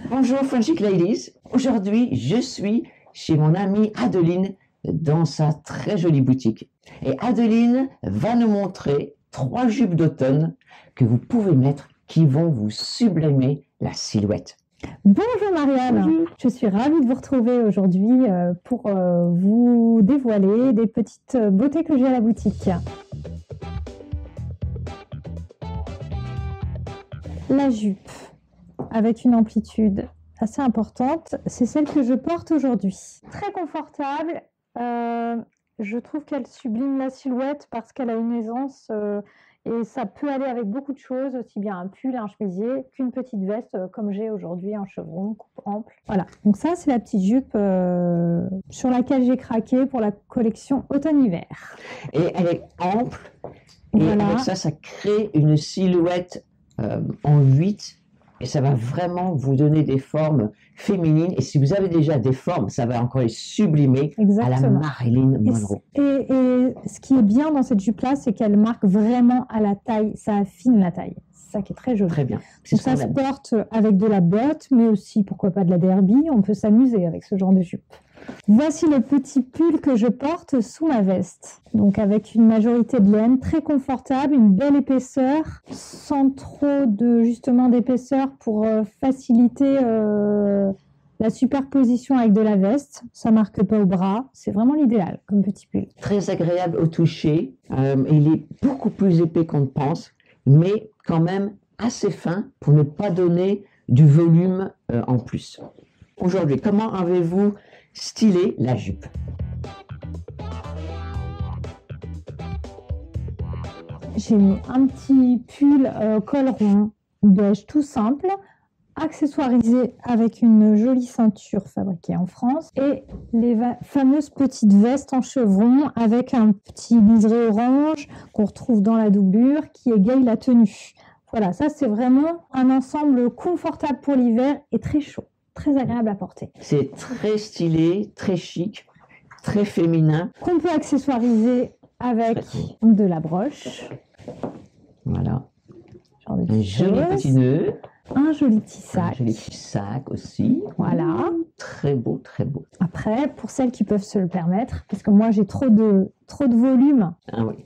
Bonjour Frenchic Ladies, aujourd'hui je suis chez mon amie Adeline dans sa très jolie boutique. Et Adeline va nous montrer 3 jupes d'automne que vous pouvez mettre qui vont vous sublimer la silhouette. Bonjour Marianne, Bonjour. Je suis ravie de vous retrouver aujourd'hui pour vous dévoiler des petites beautés que j'ai à la boutique. La jupe avec une amplitude assez importante, c'est celle que je porte aujourd'hui. Très confortable, je trouve qu'elle sublime la silhouette parce qu'elle a une aisance et ça peut aller avec beaucoup de choses, aussi bien un pull et un chemisier qu'une petite veste comme j'ai aujourd'hui en chevron, coupe ample. Voilà, donc ça c'est la petite jupe sur laquelle j'ai craqué pour la collection automne-hiver. Et elle est ample et Voilà. avec ça crée une silhouette en 8 et ça va vraiment vous donner des formes féminines. Et si vous avez déjà des formes, ça va encore les sublimer à la Exactement. Marilyn Monroe. Et ce qui est bien dans cette jupe-là, c'est qu'elle marque vraiment à la taille, ça affine la taille. C'est ça qui est très joli. Très bien. C'est Donc ce ça qu'on se aime. porte avec de la botte, mais aussi, pourquoi pas, de la derby. On peut s'amuser avec ce genre de jupe. Voici le petit pull que je porte sous ma veste. Donc avec une majorité de laine, très confortable, une belle épaisseur, sans trop de justement d'épaisseur pour faciliter la superposition avec de la veste. Ça marque pas au bras, c'est vraiment l'idéal comme petit pull. Très agréable au toucher. Il est beaucoup plus épais qu'on ne pense, mais quand même assez fin pour ne pas donner du volume en plus. Aujourd'hui, comment avez-vous stylé la jupe? J'ai mis un petit pull col rond beige tout simple, accessoirisé avec une jolie ceinture fabriquée en France et les fameuses petites vestes en chevron avec un petit liseré orange qu'on retrouve dans la doublure qui égaye la tenue. Voilà, ça c'est vraiment un ensemble confortable pour l'hiver et très chaud, très agréable à porter. C'est très stylé, très chic, très féminin. Qu'on peut accessoiriser avec de la broche. Voilà. Genre de Un joli petit nœud. Un joli petit Un sac. joli petit sac aussi. Voilà. Très beau, très beau. Après, pour celles qui peuvent se le permettre, parce que moi j'ai trop de volume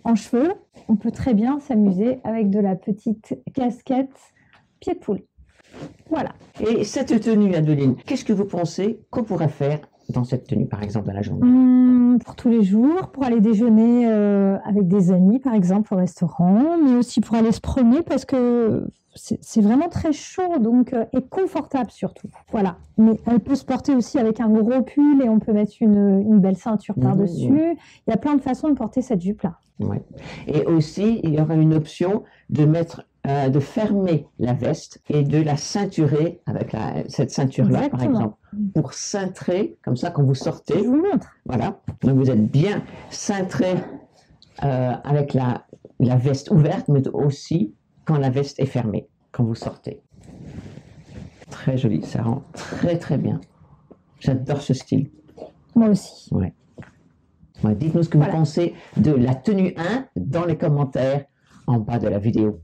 en cheveux, on peut très bien s'amuser avec de la petite casquette pied de poule. Voilà. Et cette tenue, Adeline, qu'est-ce que vous pensez qu'on pourrait faire dans cette tenue, par exemple, dans la journée? Pour tous les jours, pour aller déjeuner avec des amis, par exemple, au restaurant, mais aussi pour aller se promener parce que c'est vraiment très chaud donc, et confortable surtout. Voilà. Mais elle peut se porter aussi avec un gros pull et on peut mettre une belle ceinture par-dessus. Il y a plein de façons de porter cette jupe-là. Ouais. Et aussi, il y aura une option de mettre, de fermer la veste et de la ceinturer avec cette ceinture-là, par exemple, pour cintrer, comme ça, quand vous sortez. Je vous montre. Voilà. Donc, vous êtes bien cintré avec la veste ouverte, mais aussi quand la veste est fermée, quand vous sortez. Très joli, ça rend très très bien. J'adore ce style. Moi aussi. Ouais. Ouais, dites-nous ce que vous pensez de la tenue 1 dans les commentaires en bas de la vidéo.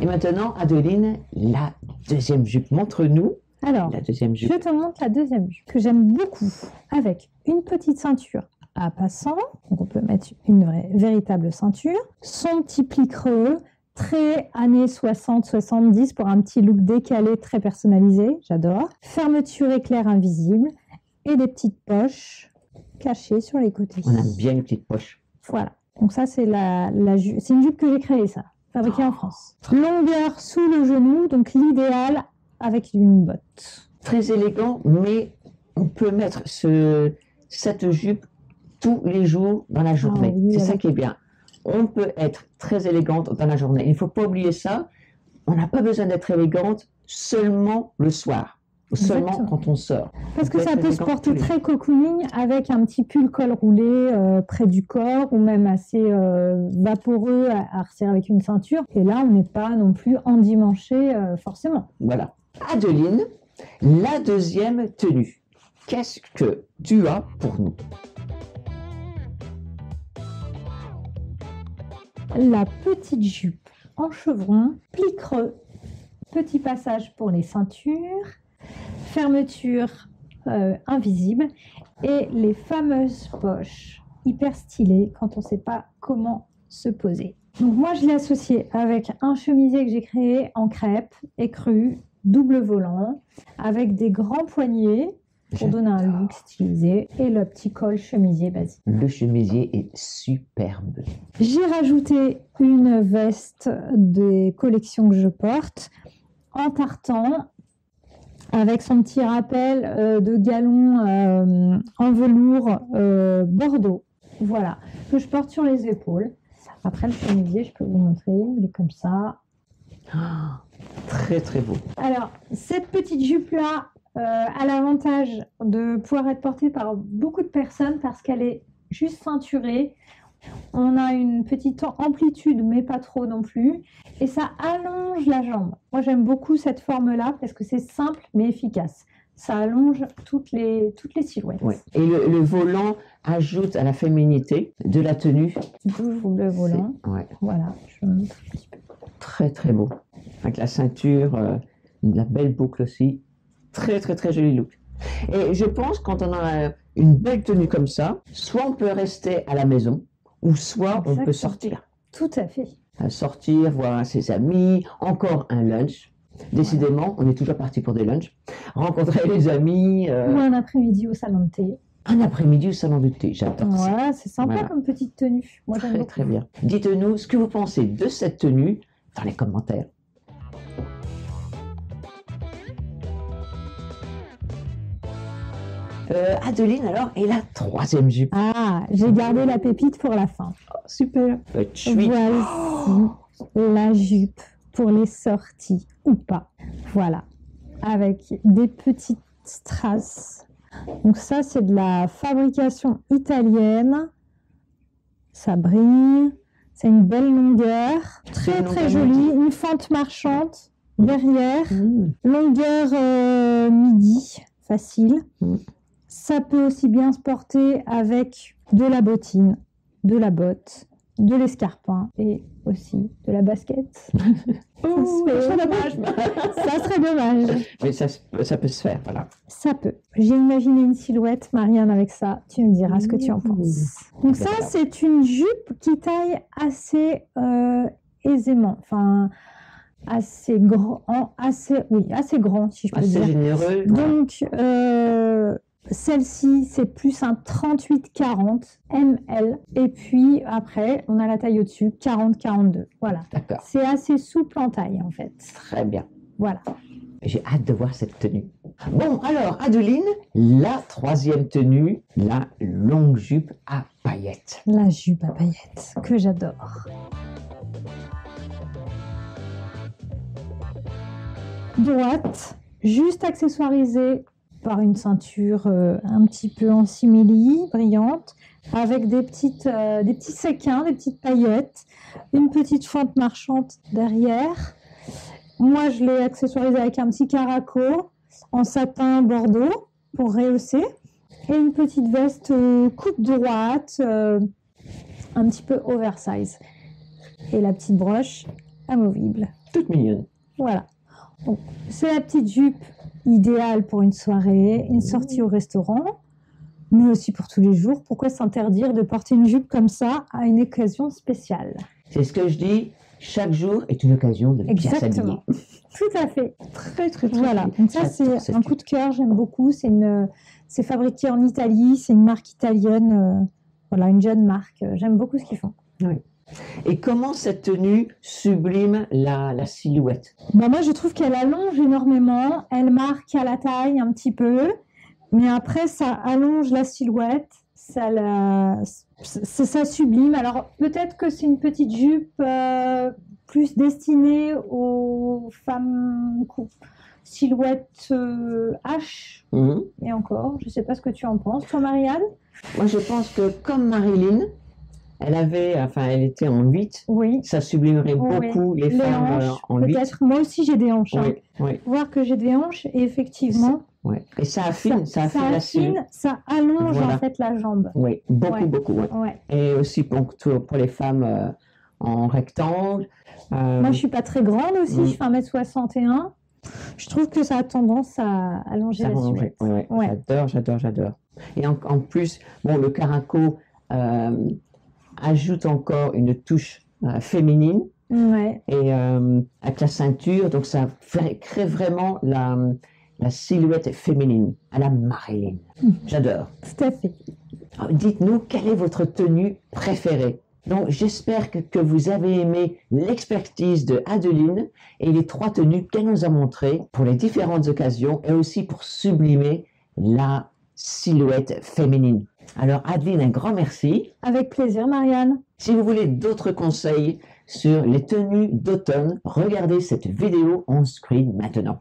Et maintenant, Adeline, la deuxième jupe. Montre-nous la deuxième jupe. Je te montre la deuxième jupe que j'aime beaucoup avec une petite ceinture à passant. Donc on peut mettre une véritable ceinture. Son petit pli creux, très années 60-70 pour un petit look décalé très personnalisé. J'adore. Fermeture éclair invisible et des petites poches cachées sur les côtés. On aime bien les petites poches. Voilà. Donc ça, c'est c'est une jupe que j'ai créée, ça. Fabriquée en France. Longueur sous le genou, donc l'idéal avec une botte. Très élégant, mais on peut mettre cette jupe tous les jours dans la journée. Oui, c'est ça qui est bien. On peut être très élégante dans la journée. Il ne faut pas oublier ça. On n'a pas besoin d'être élégante seulement le soir. Ou seulement quand on sort. Parce que ça peut se porter très cocooning avec un petit pull col roulé près du corps ou même assez vaporeux à resserrer avec une ceinture. Et là, on n'est pas non plus endimanché forcément. Voilà. Adeline, la deuxième tenue. Qu'est-ce que tu as pour nous? La petite jupe en chevron, pli creux, petit passage pour les ceintures, fermeture invisible et les fameuses poches hyper stylées quand on ne sait pas comment se poser. Donc moi je l'ai associé avec un chemisier que j'ai créé en crêpe écru, double volant, avec des grands poignets pour donner un look stylisé et le petit col chemisier basique. Le chemisier est superbe. J'ai rajouté une veste des collections que je porte en tartan avec son petit rappel de galon en velours bordeaux. Voilà, que je porte sur les épaules. Après le chemisier, je peux vous montrer, il est comme ça. Très très beau. Alors, cette petite jupe-là a l'avantage de pouvoir être portée par beaucoup de personnes parce qu'elle est juste ceinturée. On a une petite amplitude, mais pas trop non plus. Et ça allonge la jambe. Moi, j'aime beaucoup cette forme-là parce que c'est simple mais efficace. Ça allonge toutes les silhouettes. Ouais. Et le volant ajoute à la féminité de la tenue. Toujours le volant. Ouais. Voilà, je montre un petit peu. Très très beau. Avec la ceinture, la belle boucle aussi. Très très très joli look. Et je pense quand on a une belle tenue comme ça, soit on peut rester à la maison, ou soit on peut sortir. Tout à fait. Sortir, voir ses amis, encore un lunch. Décidément, on est toujours parti pour des lunchs. Rencontrer les amis. Ou un après-midi au salon de thé. Un après-midi au salon de thé, j'adore ça. Voilà, c'est sympa comme petite tenue. Moi, j'aime Très beaucoup. très bien. Dites-nous ce que vous pensez de cette tenue dans les commentaires. Adeline, alors, et la troisième jupe. Ah, j'ai gardé la pépite pour la fin. Oh, super. Voici la jupe pour les sorties ou pas. Voilà, avec des petites strass. Donc ça, c'est de la fabrication italienne. Ça brille. C'est une belle longueur. Très, très jolie. Une fente marchante derrière. Longueur midi, facile. Ça peut aussi bien se porter avec de la bottine, de la botte, de l'escarpin et aussi de la basket. Oh, ça serait dommage. Ça serait dommage. Mais ça peut se faire, voilà. Ça peut. J'ai imaginé une silhouette, Marianne, avec ça. Tu me diras ce que tu en penses. Donc ça, c'est une jupe qui taille assez aisément. Enfin, assez grand, assez grand, si je peux dire. Assez généreux. Donc, celle-ci, c'est plus un 38-40 ml. Et puis après, on a la taille au-dessus, 40-42. Voilà. D'accord. C'est assez souple en taille, en fait. Très bien. Voilà. J'ai hâte de voir cette tenue. Bon, alors, Adeline, la troisième tenue, la longue jupe à paillettes. La jupe à paillettes, que j'adore. Droite, juste accessoirisée par une ceinture un petit peu en simili, brillante, avec des petits séquins, des petites paillettes, une petite fente marchante derrière. Moi, je l'ai accessoirisée avec un petit caraco en satin bordeaux pour rehausser et une petite veste coupe droite, un petit peu oversize. Et la petite broche amovible. Toute mignonne. Voilà. Donc, c'est la petite jupe idéale pour une soirée, une sortie au restaurant, mais aussi pour tous les jours. Pourquoi s'interdire de porter une jupe comme ça à une occasion spéciale? C'est ce que je dis, chaque jour est une occasion de bien s'habiller. Exactement. Tout à fait. Très, très, très. Voilà. Donc ça, c'est un coup de cœur, j'aime beaucoup. C'est fabriqué en Italie, c'est une marque italienne, voilà, une jeune marque. J'aime beaucoup ce qu'ils font. Oui. Et comment cette tenue sublime la silhouette? Ben moi, je trouve qu'elle allonge énormément. Elle marque à la taille un petit peu. Mais après, ça allonge la silhouette. Ça sublime. Alors, peut-être que c'est une petite jupe plus destinée aux femmes silhouette H. Et encore, je ne sais pas ce que tu en penses. Toi, Marianne? Moi, je pense que comme Marilyn, elle était en 8. Oui. Ça sublimerait beaucoup les femmes hanches, en 8. Peut-être. Moi aussi, j'ai des hanches. Oui, oui. Voir que j'ai des hanches, et effectivement. Ouais. Et ça affine, la silhouette. Ça allonge Voilà. en fait la jambe. Oui, beaucoup. Ouais. Ouais. Et aussi pour les femmes en rectangle, Moi, je suis pas très grande aussi, je fais 1m61. Je trouve que ça a tendance à allonger la silhouette. Ouais. J'adore. Et en plus, bon, le caraco ajoute encore une touche féminine. Ouais. Et avec la ceinture, donc ça crée vraiment la silhouette féminine, à la Marilyn. J'adore. Tout à fait. Alors, dites-nous, quelle est votre tenue préférée? Donc, j'espère que vous avez aimé l'expertise de Adeline et les 3 tenues qu'elle nous a montrées pour les différentes occasions et aussi pour sublimer la silhouette féminine. Alors, Adeline, un grand merci. Avec plaisir, Marianne. Si vous voulez d'autres conseils sur les tenues d'automne, regardez cette vidéo on screen maintenant.